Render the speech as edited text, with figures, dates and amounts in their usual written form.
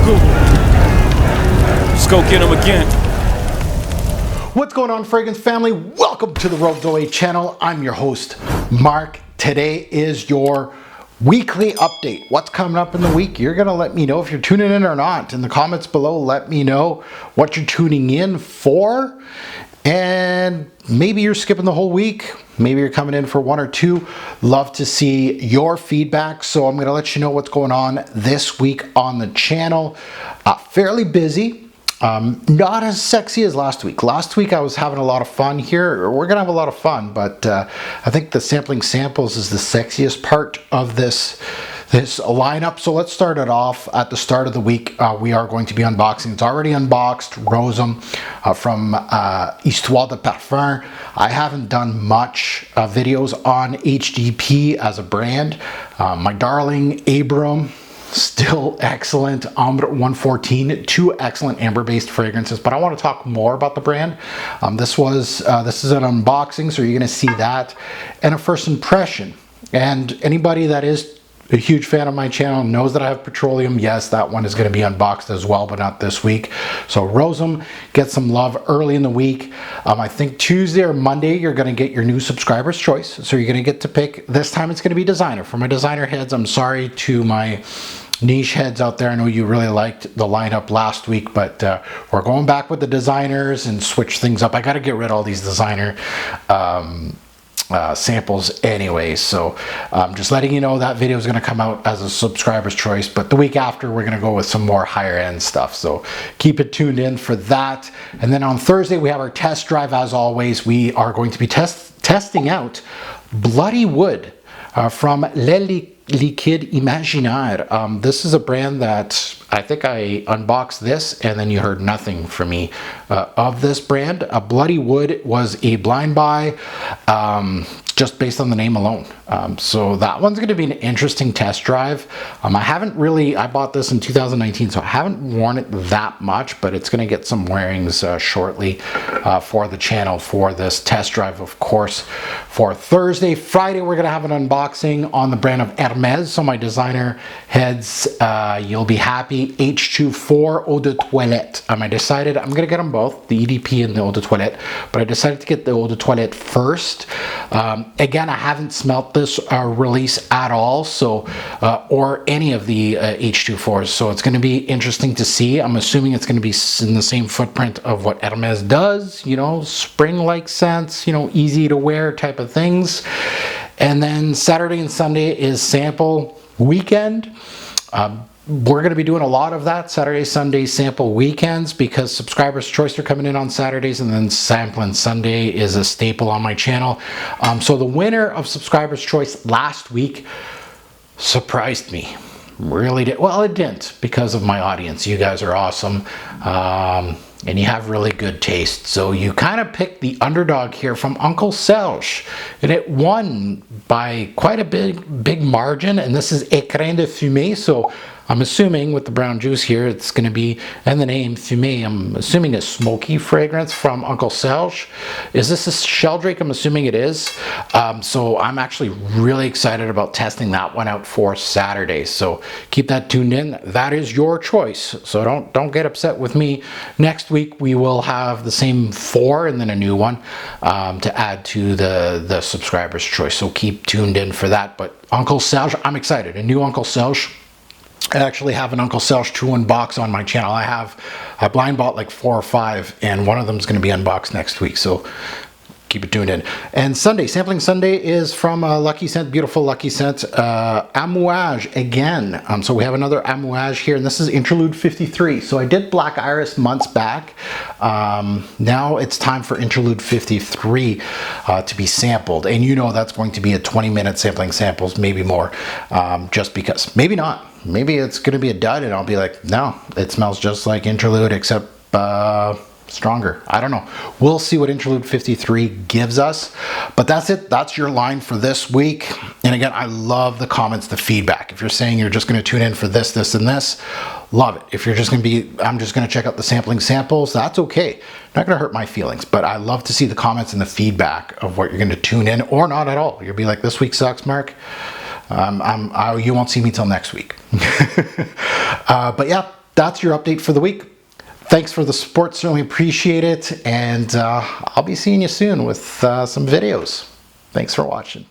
Google. Let's go get him again. What's going on, fragrance family? Welcome to the Rogue Zoe channel. I'm your host, Mark. Today is your weekly update. What's coming up in the week? You're gonna let me know if you're tuning in or not. In the comments below, let me know what you're tuning in for. And maybe you're skipping the whole week. Maybe you're coming in for one or two. Love to see your feedback. So I'm gonna let you know what's going on this week on the channel. Fairly busy. Not as sexy as last week. Last week I was having a lot of fun here. We're gonna have a lot of fun, but I think the sampling samples is the sexiest part of this lineup. So let's start it off at the start of the week. We are going to be unboxing. It's already unboxed. Rosum from Histoire de Parfum. I haven't done much videos on HDP as a brand. My darling Abram. Still excellent. Ambre 114, two excellent amber-based fragrances, but I want to talk more about the brand. This is an unboxing, so you're going to see that, and a first impression. And anybody that is a huge fan of my channel knows that I have Petroleum. Yes, that one is going to be unboxed as well, but not this week. So Rosum gets some love early in the week. I think Tuesday or Monday you're going to get your new subscriber's choice. So you're going to get to pick. This time it's going to be designer. For my designer heads, I'm sorry to my niche heads out there. I know you really liked the lineup last week, but we're going back with the designers and switch things up. I got to get rid of all these designer samples anyway, so just letting you know that video is going to come out as a subscriber's choice, but the week after we're going to go with some more higher end stuff, so keep it tuned in for that. And then on Thursday we have our test drive. As always, we are going to be testing out Bloody Wood from Le Liquide Imaginaire. This is a brand that I think I unboxed this and then you heard nothing from me of this brand. Bloody Wood was a blind buy just based on the name alone. So that one's going to be an interesting test drive. I bought this in 2019, so I haven't worn it that much, but it's going to get some wearings shortly for the channel for this test drive, of course, for Thursday. Friday, we're going to have an unboxing on the brand of Hermès. So my designer heads, you'll be happy. H24 Eau de Toilette. I decided I'm going to get them both, the EDP and the Eau de Toilette, but I decided to get the Eau de Toilette first. Again, I haven't smelt this release at all, so or any of the H24s, so it's going to be interesting to see. I'm assuming it's going to be in the same footprint of what Hermès does, you know, spring-like scents, you know, easy to wear type of things. And then Saturday and Sunday is sample weekend. We're going to be doing a lot of that, Saturday, Sunday sample weekends, because subscribers' choice are coming in on Saturdays, and then sampling Sunday is a staple on my channel. So the winner of subscribers' choice last week surprised me. Really did. Well, it didn't, because of my audience. You guys are awesome. And you have really good taste. So you kind of picked the underdog here from Uncle Serge. And it won by quite a big margin. And this is Écrin de Fumée. So I'm assuming with the brown juice here, it's going to be, and the name Fumée, I'm assuming a smoky fragrance from Uncle Serge. Is this a Sheldrake? I'm assuming it is. So I'm actually really excited about testing that one out for Saturday. So keep that tuned in. That is your choice. So don't get upset with me. Next week we will have the same 4 and then a new one to add to the subscriber's choice. So keep tuned in for that. But Uncle Serge, I'm excited. A new Uncle Serge. I actually have an Uncle Serge 2-in box on my channel. I blind bought like 4 or 5, and one of them is going to be unboxed next week. So keep it tuned in. And Sunday, sampling Sunday is from Lucky Scent, beautiful Lucky Scent, Amouage again. So we have another Amouage here, and this is Interlude 53. So I did Black Iris months back. Now it's time for Interlude 53 to be sampled. And you know that's going to be a 20-minute sampling samples, maybe more, just because. Maybe not. Maybe it's going to be a dud, and I'll be like, no, it smells just like Interlude, except stronger. I don't know. We'll see what Interlude 53 gives us. But that's it. That's your line for this week. And again, I love the comments, the feedback. If you're saying you're just going to tune in for this, this, and this, love it. If you're just going to be, I'm just going to check out the sampling samples, that's okay. Not going to hurt my feelings, but I love to see the comments and the feedback of what you're going to tune in or not at all. You'll be like, this week sucks, Mark. You won't see me till next week. But yeah, that's your update for the week. Thanks for the support, certainly appreciate it, and I'll be seeing you soon with some videos. Thanks for watching.